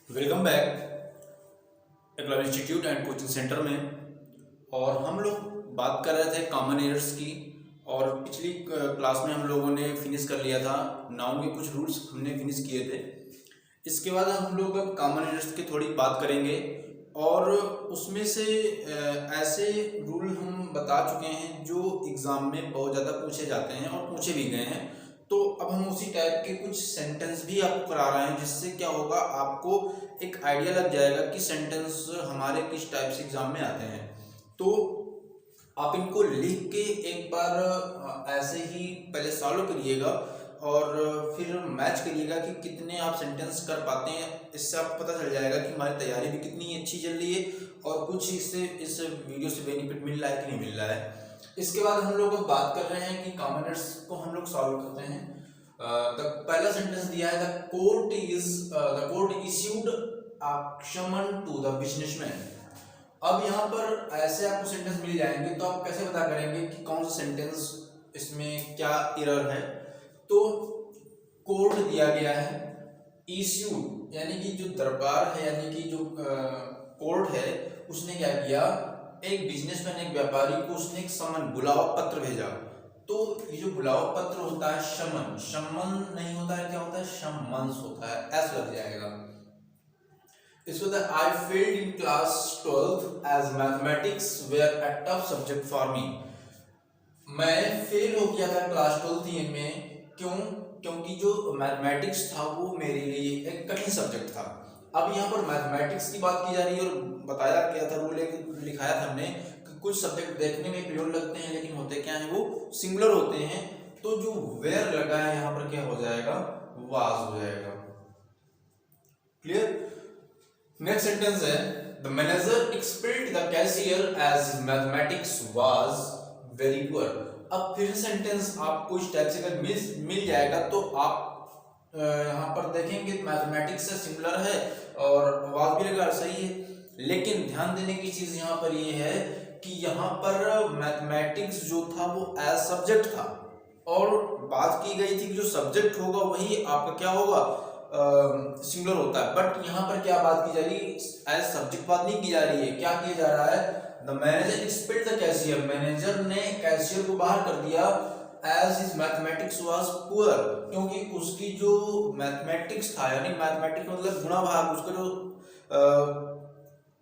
Welcome back Eklavya institute and coaching centre में। और हम लोग बात कर रहे थे कॉमन एरर्स की। और पिछली क्लास में हम लोगों ने फिनिश कर लिया था, नाउन के कुछ रूल्स हमने फिनिश किए थे। इसके बाद हम लोग अब कॉमन एरर्स की थोड़ी बात करेंगे और उसमें से ऐसे रूल हम बता चुके हैं जो एग्ज़ाम में बहुत ज़्यादा पूछे जाते हैं और पूछे भी गए हैं। तो अब हम उसी टाइप के कुछ सेंटेंस भी आपको करा रहे हैं, जिससे क्या होगा, आपको एक आइडिया लग जाएगा कि सेंटेंस हमारे किस टाइप से एग्जाम में आते हैं। तो आप इनको लिख के एक बार ऐसे ही पहले सॉल्व करिएगा और फिर मैच करिएगा कि कितने आप सेंटेंस कर पाते हैं। इससे आपको पता चल जाएगा कि हमारी तैयारी भी कितनी अच्छी चल रही है और कुछ इससे इस वीडियो से बेनिफिट मिल रहा है कि नहीं मिल रहा है। इसके बाद हम लोग बात कर रहे हैं कि कॉमन एरर्स को हम लोग सॉल्व करते हैं। पहला सेंटेंस दिया है, the court issued a summon to the businessman. अब यहाँ पर ऐसे आपको सेंटेंस मिल जाएंगे, तो आप कैसे पता करेंगे कि कौन सा सेंटेंस इसमें क्या एरर है। तो कोर्ट दिया गया है, इश्यूड यानी कि जो दरबार है, यानी कि जो कोर्ट है, उसने क्या किया, एक बिजनेसमैन, एक व्यापारी को उसने एक समन बुलावा पत्र भेजा। तो ये जो बुलावा पत्र होता है, शमन शमन नहीं होता है, क्या होता है, शमन्स होता है, एस लग जाएगा। इसको the I failed in class 12th as mathematics were a tough subject for me. मैं फेल हो गया था क्लास 12th में, क्यों? क्योंकि जो मैथमेटिक्स था वो मेरे लिए एक कठिन सब्जेक्ट था। अब यहाँ पर मैथमेटिक्स की बात की जा रही है और बताया गया था, रूल लिखाया था हमने कि कुछ सब्जेक्ट देखने में प्लूरल लगते हैं लेकिन होते क्या है, वो सिंगुलर होते हैं। तो जो वेयर लगा है यहाँ पर क्या हो जाएगा, वाज हो जाएगा। क्लियर? नेक्स्ट सेंटेंस है, the manager expect the cashier as mathematics was very poor. अब फिर सेंटेंस आपको इस टाइप से अगर मिल जाएगा तो आप यहाँ पर देखेंगे मैथमेटिक्स से सिमिलर है और वाज भी लगा, सही है। लेकिन ध्यान देने की चीज यहाँ पर ये है कि यहाँ पर मैथमेटिक्स जो था वो एज सब्जेक्ट था और बात की गई थी कि जो सब्जेक्ट होगा वही आपका क्या होगा, सिंगुलर होता है। बट यहाँ पर क्या बात की जा रही है, एज सब्जेक्ट बात नहीं की जा रही है। क्या किया जा रहा है, the manager expect the cashier, manager ने कैशियर को बाहर कर दिया as his mathematics was poor, क्योंकि उसकी जो मैथमेटिक्स था, यानी मैथमेटिक्स मतलब गुणा भाग, उसका जो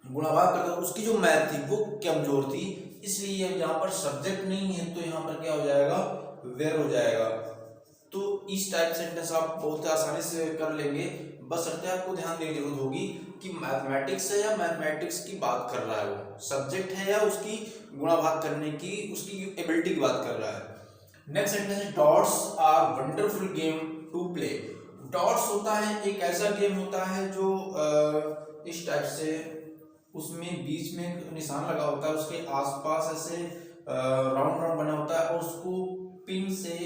गुणा भाग करता उसकी जो मैथ थी वो कमजोर थी। इसलिए यहाँ पर सब्जेक्ट नहीं है तो यहाँ पर क्या हो जाएगा, वेयर हो जाएगा। तो इस टाइप सेंटेंस आप बहुत आसानी से कर लेंगे, बस आपको ध्यान देने की जरूरत होगी कि मैथमेटिक्स है या मैथमेटिक्स की बात कर रहा है, वो सब्जेक्ट है या उसकी गुणा भाग करने की उसकी एबिलिटी की बात कर रहा है। नेक्स्ट सेंटेंस है, dots are wonderful game to play. Dots होता है एक ऐसा गेम होता है जो इस टाइप से, उसमें बीच में एक निशान लगा होता है, उसके आसपास ऐसे राउंड राउंड बना होता है और उसको पिन से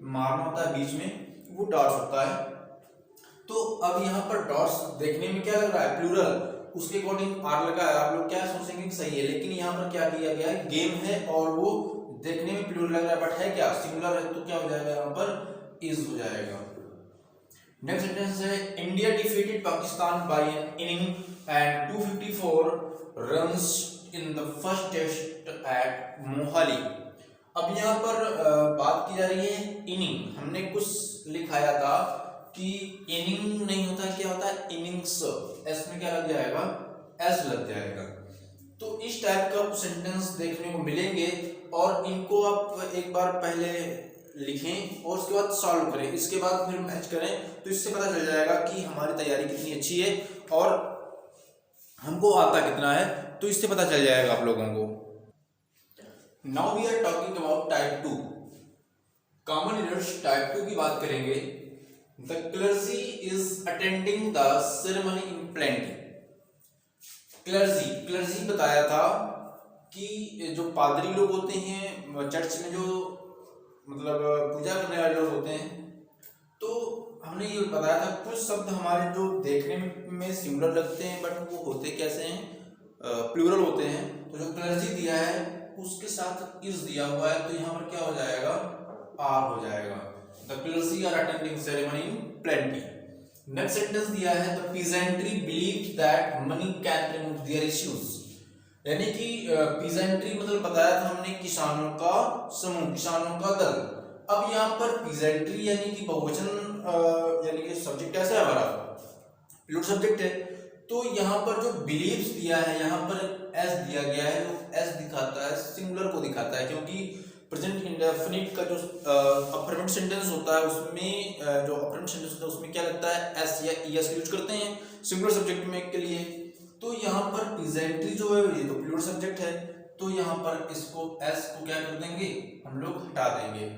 मारना होता है बीच में, वो डॉट्स होता है। तो अब यहाँ पर डॉट्स देखने में क्या लग रहा है, प्लूरल, उसके अकॉर्डिंग आर लगा है, आप लोग क्या सोचेंगे कि सही है, लेकिन यहाँ पर क्या किया गया है, गेम है और वो देखने में प्लूरल लग रहा है बट है क्या, सिंगुलर है। तो क्या हो जाएगा, यहाँ पर इज हो जाएगा। नेक्स्ट सेंटेंस है, India defeated Pakistan by an inning and 254 runs in the first test at Mohali. अब यहाँ पर बात की जा रही है इनिंग, हमने कुछ लिखाया था कि इनिंग नहीं होता, क्या होता है, इनिंग्स, एस में क्या लग जाएगा, एस लग जाएगा। तो इस टाइप का सेंटेंस देखने को मिलेंगे और इनको आप एक बार पहले लिखें और उसके बाद सॉल्व करें, इसके बाद फिर मैच करें, तो इससे पता चल जाएगा कि हमारी तैयारी कितनी अच्छी है और हमको आता कितना है, तो इससे पता चल जाएगा आप लोगों को। Now we are talking about type 2 common errors. Type 2 की बात करेंगे। The clergy is attending the ceremony in plenty. Clergy बताया था कि जो पादरी लोग होते हैं चर्च में, जो मतलब पूजा करने वाले लोग होते हैं, तो हमने ये बताया था कुछ शब्द हमारे जो देखने में सिमिलर लगते हैं बट वो होते कैसे हैं, प्लूरल होते हैं। तो जो क्लर्जी दिया है उसके साथ इज दिया हुआ है, तो यहाँ पर क्या हो जाएगा, आर हो जाएगा। The clergy are attending ceremony in plenty. Next sentence दिया है the peasantry believe that money can remove their issues, यानी कि पीजेंट्री मतलब बताया था हमने किसानों का समूह, किसानों का दल। अब यहाँ पर पीजेंट्री यानी कि बहुवचन, यानी कि सब्जेक्ट कैसा है हमारा, प्लूरल सब्जेक्ट है। तो यहाँ पर जो बिलीव्स दिया है, यहाँ पर एस दिया गया है, जो एस दिखाता है सिंगुलर को दिखाता है, क्योंकि प्रेजेंट इंडेफिनिट का जो अफर्मेटिव सेंटेंस होता है उसमें जो अफर्मेटिव सेंटेंस होता है उसमें क्या लगता है, एस या ईएस यूज करते हैं सिंगुलर सब्जेक्ट में के लिए। तो यहाँ पर पीजेंट्री जो है ये तो प्लूरल सब्जेक्ट है, तो यहाँ पर इसको एस को क्या कर देंगे, हम लोग हटा देंगे।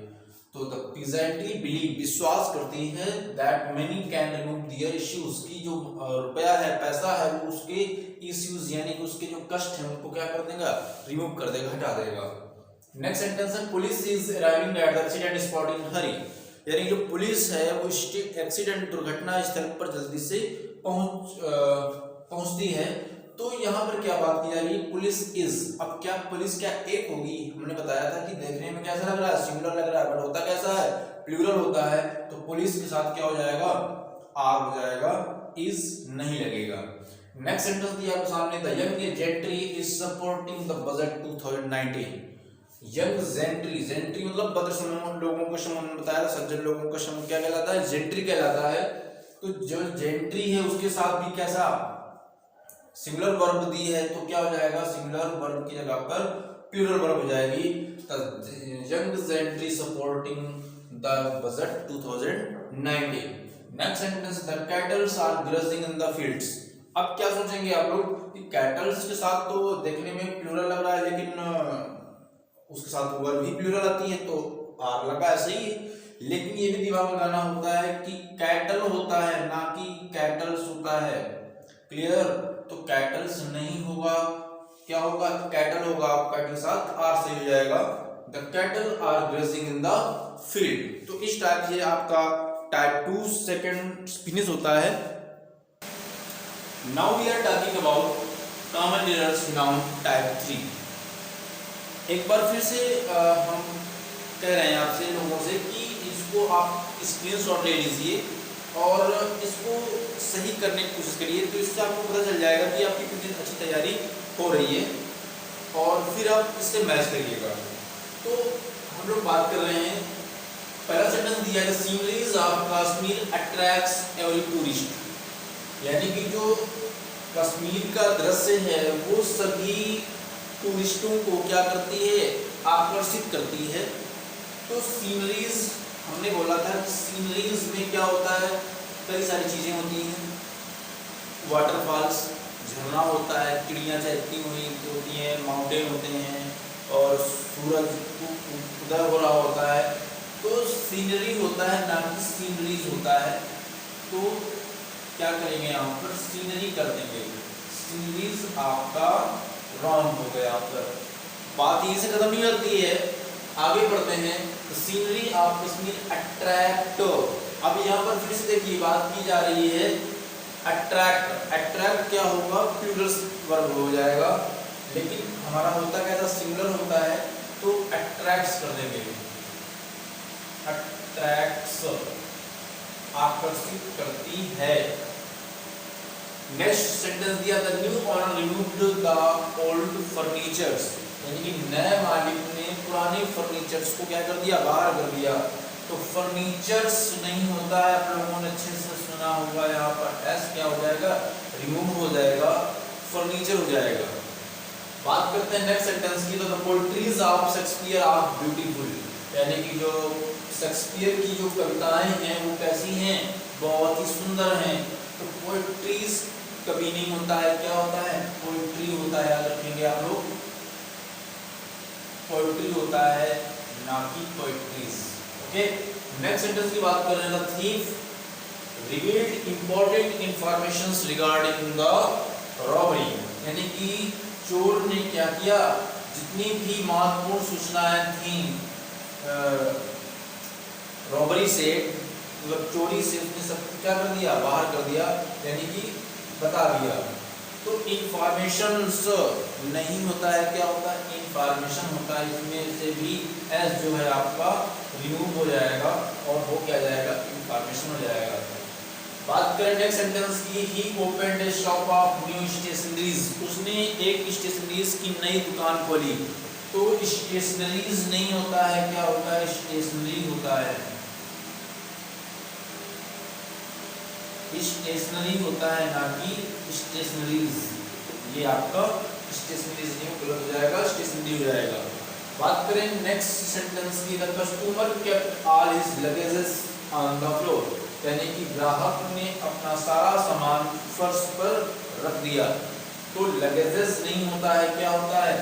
तो द पीजेंट्री बिलीव विश्वास करती है that money can remove their issues, की जो रुपया है, पैसा है, वो उसके इश्यूज यानी कि उसके जो कष्ट है उनको क्या कर देगा, रिमूव कर देगा, हटा देगा। नेक्स्ट सेंटेंस है police is arriving at the accident spot in hurry, यानी जो पुलिस है वो एक्सीडेंट दुर्घटना स्थल पर जल्दी से पहुंचती है। तो यहाँ पर क्या बात की जा रही है, पुलिस इज। अब क्या पुलिस क्या एक होगी, हमने बताया था कि देखने में कैसा लग रहा है, सिंगुलर लग रहा है, बट होता कैसा है, प्लूरल होता है। तो पुलिस के साथ क्या हो जाएगा, आर हो जाएगा, इज नहीं लगेगा। नेक्स्ट सेंटेंस दिया आपके सामने the young gentry is supporting the budget 2019। Young gentry, gentry मतलब बद्र समूह लोगों का समूह, बताया था सज्जन लोगों का समूह क्या कहलाता है, जेंट्री कहलाता है। तो जो जेंट्री है उसके साथ भी कैसा सिंगुलर वर्ब दी है, तो क्या हो जाएगा, सिंगुलर वर्ब की जगह पर प्लूरल वर्ब हो जाएगी। Young gentry supporting the budget 2019। Next sentence the cattles are grazing in the fields. अब क्या सोचेंगे आप लोग कि कैटल्स के साथ तो देखने में प्लूरल लग रहा है, लेकिन उसके साथ वर्ब भी प्लूरल आती है, तो आर लगा ऐसे ही है। लेकिन ये भी दिमाग में लगाना होता है कि कैटल होता है ना कि कैटल्स होता है, क्लियर। तो कैटल्स नहीं होगा, क्या होगा, कैटल होगा, आपका के साथ आर से हो जाएगा, the cattle are grazing in the field. तो इस टाइप से आपका टाइप 2 सेकंड फिनिश होता है। Now we are talking about common errors noun type 3। एक बार फिर से हम कह रहे हैं आपसे लोगों से कि इसको आप स्क्रीनशॉट ले लीजिए और इसको सही करने की कोशिश करिए, तो इससे आपको पता चल जाएगा कि आपकी कितनी अच्छी तैयारी हो रही है, और फिर आप इससे मैच करिएगा। तो हम लोग बात कर रहे हैं, पहला सेंटेंस दिया है sceneries of Kashmir attracts every tourist, यानी कि जो कश्मीर का दृश्य है वो सभी टूरिस्टों को क्या करती है, आकर्षित करती है। तो सीनरीज हमने बोला था कि सीनरीज में क्या होता है, कई सारी चीजें होती हैं, वाटरफॉल्स झरना होता है, चिड़ियाँ चहकती हुई होती हैं, माउंटेन होते हैं, और सूरज उदय हो रहा होता है। तो सीनरी होता है ना कि सीनरीज होता है। तो क्या करेंगे, यहाँ पर सीनरी कर देंगे, सीनरीज आपका रॉन्ग हो गया। पर बात यहीं से खत्म नहीं होती है, आगे बढ़ते हैं। Scenery of Kashmir attract. अब यहाँ पर फिर से देखिए बात की जा रही है अट्रैक्ट। अट्रैक्ट क्या होगा, प्लूरल वर्ब हो जाएगा, लेकिन हमारा होता कैसा, सिंगुलर होता है, तो अट्रैक्ट्स कर देंगे, अट्रैक्ट्स आकर्षित करती है। नेक्स्ट सेंटेंस दिया था new owner removed the old furnitures, यानी कि नए मालिक ने पुराने फर्नीचर्स को क्या कर दिया, बाहर कर दिया। तो फर्नीचर्स नहीं होता है, आप लोगों ने अच्छे से सुना होगा, यहाँ पर एस क्या हो जाएगा, रिमूव हो जाएगा, फर्नीचर हो जाएगा। बात करते हैं नेक्स्ट सेंटेंस की, तो the poetries of Shakespeare are beautiful, यानी कि जो शेक्सपियर की जो कविताएं हैं वो कैसी हैं, बहुत ही सुंदर हैं। तो पोएट्रीज कभी नहीं होता है, क्या होता है, पोएट्री होता है, याद रखेंगे आप लोग, पोएट्री होता है ना कि पोएट्रीज। ओके, नेक्स्ट सेंटेंस की बात कर रहे हैं, the thief revealed important informations regarding the robbery, यानी कि चोर ने क्या किया, जितनी भी महत्वपूर्ण सूचनाएं थी रॉबरी से, मतलब चोरी से, उसने सब क्या कर दिया, बाहर कर दिया, यानी कि बता दिया। तो इंफॉर्मेशंस नहीं होता है, क्या होता है, इंफॉर्मेशन होता है, इसमें से भी एस जो है आपका रिमूव हो जाएगा और वो क्या जाएगा, इंफॉर्मेशन हो जाएगा। बात करें नेक्स्ट सेंटेंस की, he opened a shop of new stationeries, उसने एक स्टेशनरीज की नई दुकान खोली। तो स्टेशनरीज नहीं होता है, क्या होता है, स्टेशनरी होता है, स्टेशनरी होता है, ना कि स्टेशनरीज। ये आपका स्टेशनरीज नहीं गलत हो जाएगा, स्टेशनरी हो जाएगा। बात करें नेक्स्ट सेंटेंस की, the customer kept all his luggages on the floor, यानी कि ग्राहक ने अपना सारा सामान फर्श पर रख दिया। तो लगेजेस नहीं होता है, क्या होता है,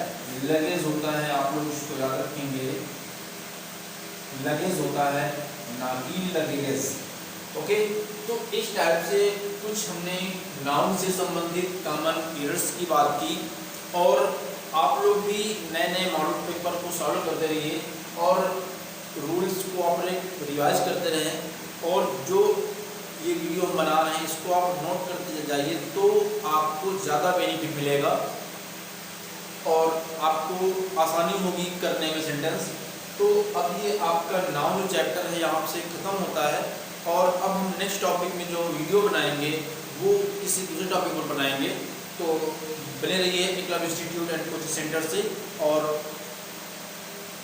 लगेज होता है। आप लोग इसको याद रखेंगे, लगेज होता है, ना कि लगेज। ओके, तो इस टाइप से कुछ हमने नाउन से संबंधित कॉमन एरर्स की बात की, और आप लोग भी नए नए मॉडल पेपर को सॉल्व करते रहिए और रूल्स को अपने रिवाइज करते रहें, और जो ये वीडियो हम बना रहे हैं इसको आप नोट करते जाइए, तो आपको ज़्यादा बेनिफिट मिलेगा और आपको आसानी होगी करने में सेंटेंस। तो अब ये आपका नाउन जो चैप्टर है यहाँ से ख़त्म होता है, और अब हम नेक्स्ट टॉपिक में जो वीडियो बनाएंगे वो किसी दूसरे टॉपिक पर बनाएंगे। तो बने रहिए Eklavya institute and coaching centre से, और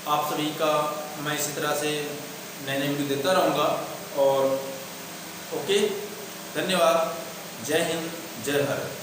आप सभी का मैं इसी तरह से नए नए वीडियो देता रहूँगा। और ओके, धन्यवाद, जय हिंद, जय भारत।